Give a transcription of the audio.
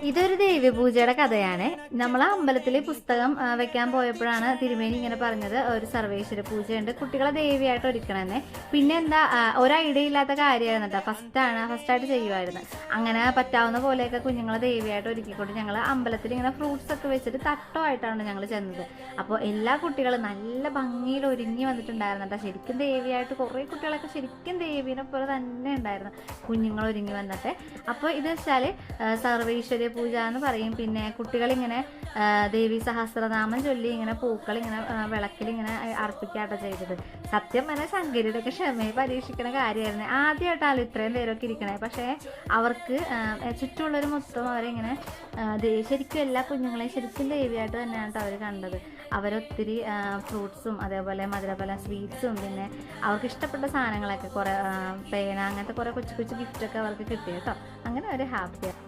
ഇതൊരു ദേവീപൂജയുടെ കഥയാണ്. നമ്മൾ അമ്പലത്തിൽ പുസ്തകം വെക്കാൻ പോയപ്പോഴാണ് തിരുമേനി ഇങ്ങനെ പറഞ്ഞത് ഒരു സർവേശ്വര പൂജയുണ്ട്, കുട്ടികളെ ദേവിയായിട്ട് ഒരുക്കണമെന്ന്. പിന്നെ എന്താ ഒരു ഐഡിയ ഇല്ലാത്ത കാര്യമായിരുന്നു കേട്ടോ. ഫസ്റ്റായിട്ട് ചെയ്യുമായിരുന്നു. അങ്ങനെ പറ്റാവുന്ന പോലെയൊക്കെ കുഞ്ഞുങ്ങളെ ദേവിയായിട്ട് ഒരുക്കിക്കൊണ്ട് ഞങ്ങൾ അമ്പലത്തിൽ ഇങ്ങനെ ഫ്രൂട്ട്സ് ഒക്കെ വെച്ചിട്ട് തട്ടമായിട്ടാണ് ഞങ്ങൾ ചെന്നത്. അപ്പോൾ എല്ലാ കുട്ടികളും നല്ല ഭംഗിയിൽ ഒരുങ്ങി വന്നിട്ടുണ്ടായിരുന്നു കേട്ടോ. ശരിക്കും ദേവിയായിട്ട് കുറേ കുട്ടികളൊക്കെ ശരിക്കും ദേവീനെ പോലെ തന്നെ ഉണ്ടായിരുന്നു കുഞ്ഞുങ്ങൾ ഒരുങ്ങി വന്നിട്ട്. അപ്പോൾ ഇത് വെച്ചാൽ സർവേശ്വര പൂജ എന്ന് പറയും. പിന്നെ കുട്ടികളിങ്ങനെ ദേവി സഹസ്രനാമം ചൊല്ലി ഇങ്ങനെ പൂക്കൾ ഇങ്ങനെ വിളക്കിലിങ്ങനെ അർപ്പിക്കാട്ടോ ചെയ്തത്. സത്യം പറഞ്ഞാൽ ശങ്കരിയുടെ ഒക്കെ ക്ഷമയെ പരീക്ഷിക്കുന്ന കാര്യമായിരുന്നു. ആദ്യമായിട്ടാണ് ഇത്രയും പേരൊക്കെ ഇരിക്കണേ. പക്ഷേ അവർക്ക് ചുറ്റുമുള്ളൊരു മൊത്തം അവരിങ്ങനെ ശരിക്കും എല്ലാ കുഞ്ഞുങ്ങളെയും ശരിക്കും ദേവിയായിട്ട് തന്നെയാണ് അവർ കണ്ടത്. അവരൊത്തിരി ഫ്രൂട്ട്സും അതേപോലെ മധുരപല സ്വീറ്റ്സും പിന്നെ അവർക്ക് ഇഷ്ടപ്പെട്ട സാധനങ്ങളൊക്കെ കുറേ പേന അങ്ങനത്തെ കുറേ കൊച്ചു കൊച്ചു ഗിഫ്റ്റൊക്കെ അവർക്ക് കിട്ടി കേട്ടോ. അങ്ങനെ അവർ ഹാപ്പിയാണ്.